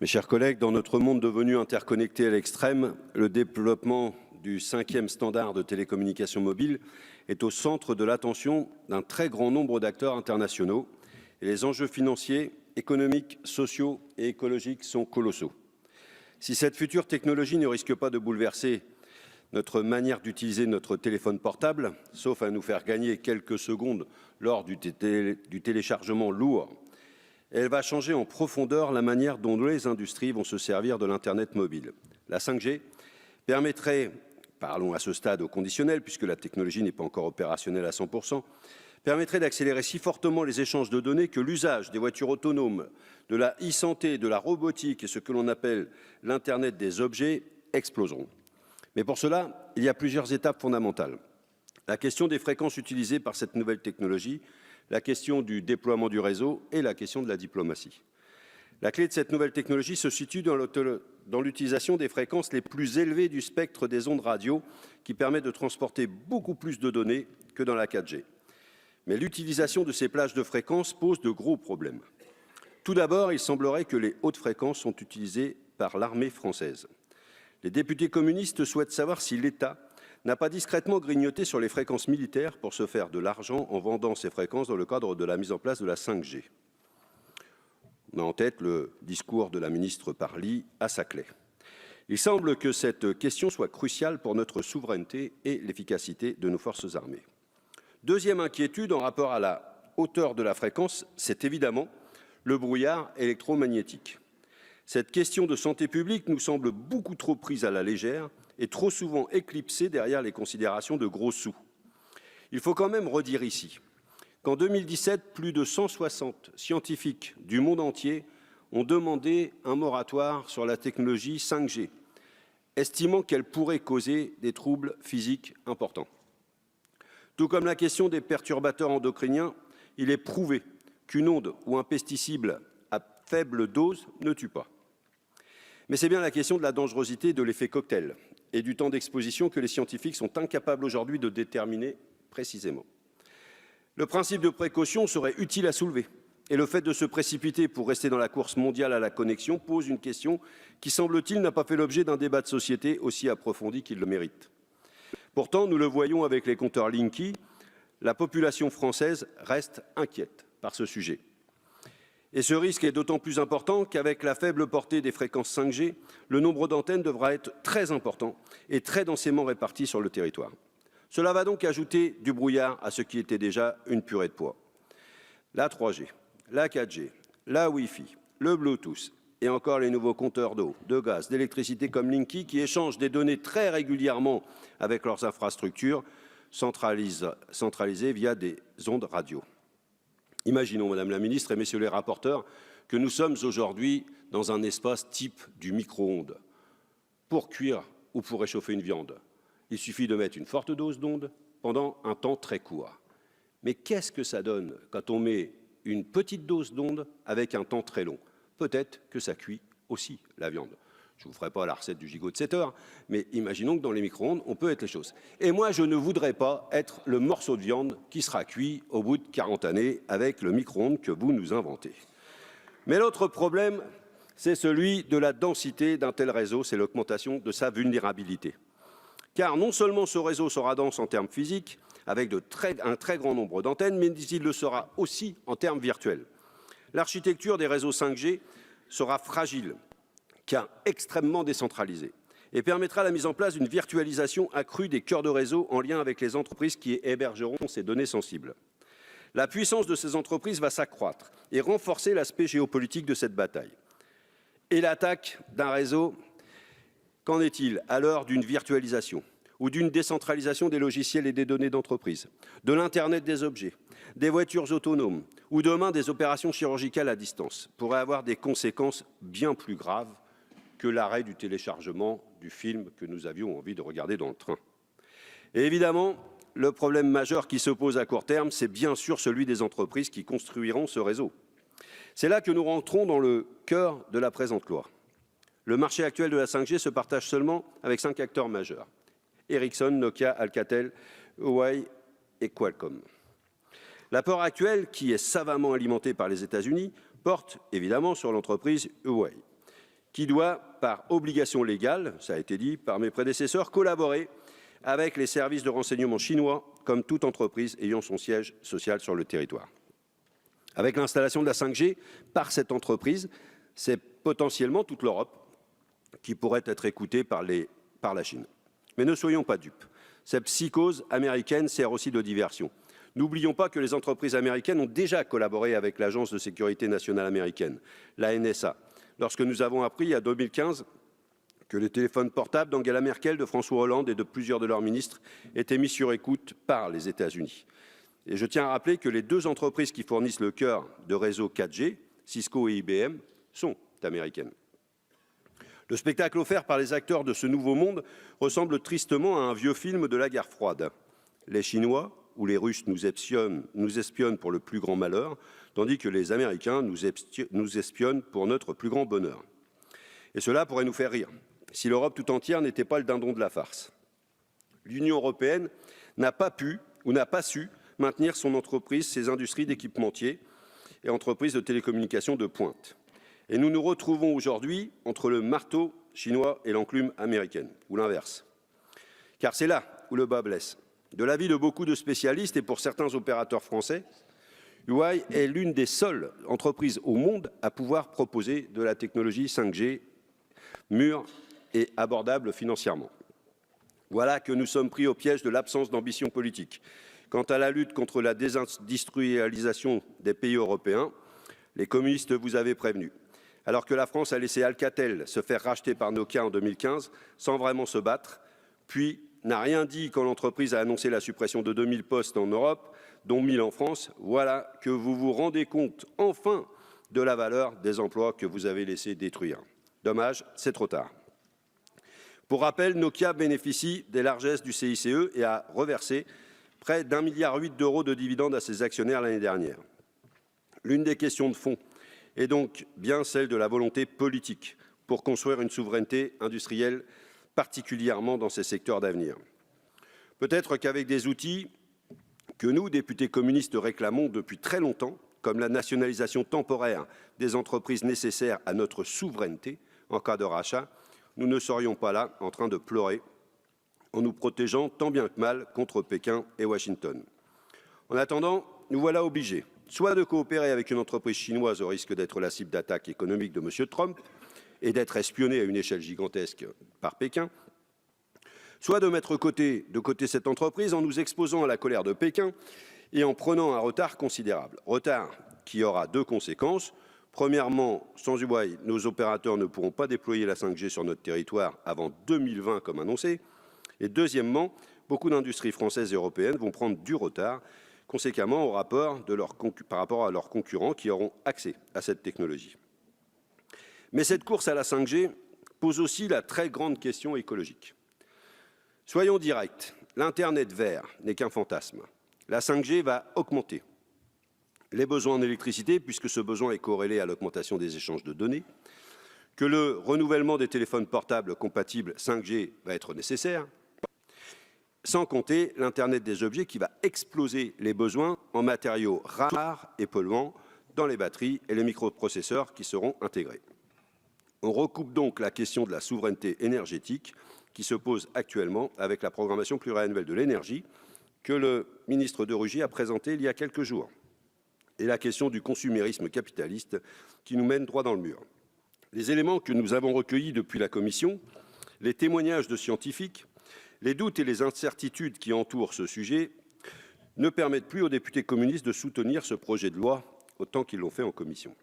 Mes chers collègues, dans notre monde devenu interconnecté à l'extrême, le développement du 5e standard de télécommunications mobiles est au centre de l'attention d'un très grand nombre d'acteurs internationaux et les enjeux financiers, économiques, sociaux et écologiques sont colossaux. Si cette future technologie ne risque pas de bouleverser notre manière d'utiliser notre téléphone portable, sauf à nous faire gagner quelques secondes lors du téléchargement lourd, elle va changer en profondeur la manière dont les industries vont se servir de l'Internet mobile. La 5G permettrait, parlons à ce stade au conditionnel, puisque la technologie n'est pas encore opérationnelle à 100%, permettrait d'accélérer si fortement les échanges de données que l'usage des voitures autonomes, de la e-santé, de la robotique et ce que l'on appelle l'Internet des objets exploseront. Mais pour cela, il y a plusieurs étapes fondamentales. La question des fréquences utilisées par cette nouvelle technologie, la question du déploiement du réseau et la question de la diplomatie. La clé de cette nouvelle technologie se situe dans l'utilisation des fréquences les plus élevées du spectre des ondes radio qui permet de transporter beaucoup plus de données que dans la 4G. Mais l'utilisation de ces plages de fréquences pose de gros problèmes. Tout d'abord, il semblerait que les hautes fréquences sont utilisées par l'armée française. Les députés communistes souhaitent savoir si l'État n'a pas discrètement grignoté sur les fréquences militaires pour se faire de l'argent en vendant ces fréquences dans le cadre de la mise en place de la 5G. On a en tête le discours de la ministre Parly à Saclay. Il semble que cette question soit cruciale pour notre souveraineté et l'efficacité de nos forces armées. Deuxième inquiétude en rapport à la hauteur de la fréquence, c'est évidemment le brouillard électromagnétique. Cette question de santé publique nous semble beaucoup trop prise à la légère et trop souvent éclipsée derrière les considérations de gros sous. Il faut quand même redire ici qu'en 2017, plus de 160 scientifiques du monde entier ont demandé un moratoire sur la technologie 5G, estimant qu'elle pourrait causer des troubles physiques importants. Tout comme la question des perturbateurs endocriniens, il est prouvé qu'une onde ou un pesticide à faible dose ne tue pas. Mais c'est bien la question de la dangerosité de l'effet cocktail et du temps d'exposition que les scientifiques sont incapables aujourd'hui de déterminer précisément. Le principe de précaution serait utile à soulever et le fait de se précipiter pour rester dans la course mondiale à la connexion pose une question qui, semble-t-il, n'a pas fait l'objet d'un débat de société aussi approfondi qu'il le mérite. Pourtant, nous le voyons avec les compteurs Linky, la population française reste inquiète par ce sujet. Et ce risque est d'autant plus important qu'avec la faible portée des fréquences 5G, le nombre d'antennes devra être très important et très densément réparti sur le territoire. Cela va donc ajouter du brouillard à ce qui était déjà une purée de pois. La 3G, la 4G, la Wi-Fi, le Bluetooth et encore les nouveaux compteurs d'eau, de gaz, d'électricité comme Linky qui échangent des données très régulièrement avec leurs infrastructures centralisées via des ondes radio. Imaginons, Madame la Ministre et Messieurs les rapporteurs, que nous sommes aujourd'hui dans un espace type du micro-ondes. Pour cuire ou pour réchauffer une viande, il suffit de mettre une forte dose d'ondes pendant un temps très court. Mais qu'est-ce que ça donne quand on met une petite dose d'ondes avec un temps très long? Peut-être que ça cuit aussi la viande. Je ne vous ferai pas la recette du gigot de 7 heures, mais imaginons que dans les micro-ondes, on peut être les choses. Et moi, je ne voudrais pas être le morceau de viande qui sera cuit au bout de 40 années avec le micro-ondes que vous nous inventez. Mais l'autre problème, c'est celui de la densité d'un tel réseau, c'est l'augmentation de sa vulnérabilité. Car non seulement ce réseau sera dense en termes physiques, avec un très grand nombre d'antennes, mais il le sera aussi en termes virtuels. L'architecture des réseaux 5G sera fragile, car extrêmement décentralisée, et permettra la mise en place d'une virtualisation accrue des cœurs de réseau en lien avec les entreprises qui hébergeront ces données sensibles. La puissance de ces entreprises va s'accroître et renforcer l'aspect géopolitique de cette bataille. Et l'attaque d'un réseau, qu'en est-il à l'heure d'une virtualisation ou d'une décentralisation des logiciels et des données d'entreprise, de l'Internet des objets, des voitures autonomes ou demain des opérations chirurgicales à distance pourrait avoir des conséquences bien plus graves que l'arrêt du téléchargement du film que nous avions envie de regarder dans le train. Et évidemment, le problème majeur qui se pose à court terme, c'est bien sûr celui des entreprises qui construiront ce réseau. C'est là que nous rentrons dans le cœur de la présente loi. Le marché actuel de la 5G se partage seulement avec 5 acteurs majeurs. Ericsson, Nokia, Alcatel, Huawei et Qualcomm. L'apport actuel, qui est savamment alimenté par les États-Unis, porte évidemment sur l'entreprise Huawei. qui doit, par obligation légale, ça a été dit par mes prédécesseurs, collaborer avec les services de renseignement chinois, comme toute entreprise ayant son siège social sur le territoire. Avec l'installation de la 5G par cette entreprise, c'est potentiellement toute l'Europe qui pourrait être écoutée par la Chine. Mais ne soyons pas dupes. Cette psychose américaine sert aussi de diversion. N'oublions pas que les entreprises américaines ont déjà collaboré avec l'Agence de sécurité nationale américaine, la NSA, lorsque nous avons appris, en 2015, que les téléphones portables d'Angela Merkel, de François Hollande et de plusieurs de leurs ministres étaient mis sur écoute par les États-Unis. Et je tiens à rappeler que les deux entreprises qui fournissent le cœur de réseau 4G, Cisco et IBM, sont américaines. Le spectacle offert par les acteurs de ce nouveau monde ressemble tristement à un vieux film de la guerre froide. Les Chinois ou les Russes nous espionnent pour le plus grand malheur, tandis que les Américains nous espionnent pour notre plus grand bonheur. Et cela pourrait nous faire rire, si l'Europe tout entière n'était pas le dindon de la farce. L'Union européenne n'a pas pu ou n'a pas su maintenir son entreprise, ses industries d'équipementiers et entreprises de télécommunications de pointe. Et nous nous retrouvons aujourd'hui entre le marteau chinois et l'enclume américaine, ou l'inverse. Car c'est là où le bât blesse. De l'avis de beaucoup de spécialistes et pour certains opérateurs français, Huawei est l'une des seules entreprises au monde à pouvoir proposer de la technologie 5G mûre et abordable financièrement. Voilà que nous sommes pris au piège de l'absence d'ambition politique. Quant à la lutte contre la désindustrialisation des pays européens, les communistes vous avaient prévenu. Alors que la France a laissé Alcatel se faire racheter par Nokia en 2015 sans vraiment se battre, puis n'a rien dit quand l'entreprise a annoncé la suppression de 2000 postes en Europe, dont 1000 en France, voilà que vous vous rendez compte enfin de la valeur des emplois que vous avez laissé détruire. Dommage, c'est trop tard. Pour rappel, Nokia bénéficie des largesses du CICE et a reversé près d'1,8 milliard d'euros de dividendes à ses actionnaires l'année dernière. L'une des questions de fond est donc bien celle de la volonté politique pour construire une souveraineté industrielle, particulièrement dans ces secteurs d'avenir. Peut-être qu'avec des outils que nous, députés communistes, réclamons depuis très longtemps, comme la nationalisation temporaire des entreprises nécessaires à notre souveraineté en cas de rachat, nous ne serions pas là en train de pleurer en nous protégeant tant bien que mal contre Pékin et Washington. En attendant, nous voilà obligés soit de coopérer avec une entreprise chinoise au risque d'être la cible d'attaques économiques de M. Trump et d'être espionnés à une échelle gigantesque par Pékin, soit de mettre de côté cette entreprise en nous exposant à la colère de Pékin et en prenant un retard considérable. Retard qui aura deux conséquences. Premièrement, sans Huawei, nos opérateurs ne pourront pas déployer la 5G sur notre territoire avant 2020 comme annoncé. Et deuxièmement, beaucoup d'industries françaises et européennes vont prendre du retard, conséquemment par rapport à leurs concurrents qui auront accès à cette technologie. Mais cette course à la 5G pose aussi la très grande question écologique. Soyons directs, l'Internet vert n'est qu'un fantasme. La 5G va augmenter les besoins en électricité, puisque ce besoin est corrélé à l'augmentation des échanges de données, que le renouvellement des téléphones portables compatibles 5G va être nécessaire, sans compter l'Internet des objets qui va exploser les besoins en matériaux rares et polluants dans les batteries et les microprocesseurs qui seront intégrés. On recoupe donc la question de la souveraineté énergétique qui se pose actuellement avec la programmation pluriannuelle de l'énergie que le ministre de Rugy a présentée il y a quelques jours, et la question du consumérisme capitaliste qui nous mène droit dans le mur. Les éléments que nous avons recueillis depuis la Commission, les témoignages de scientifiques, les doutes et les incertitudes qui entourent ce sujet ne permettent plus aux députés communistes de soutenir ce projet de loi autant qu'ils l'ont fait en commission.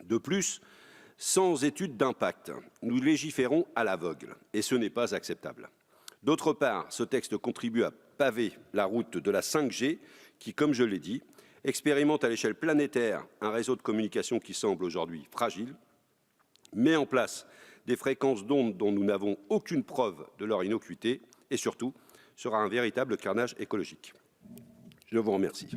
De plus, sans étude d'impact, nous légiférons à l'aveugle et ce n'est pas acceptable. D'autre part, ce texte contribue à paver la route de la 5G qui, comme je l'ai dit, expérimente à l'échelle planétaire un réseau de communication qui semble aujourd'hui fragile, met en place des fréquences d'ondes dont nous n'avons aucune preuve de leur innocuité et surtout sera un véritable carnage écologique. Je vous remercie.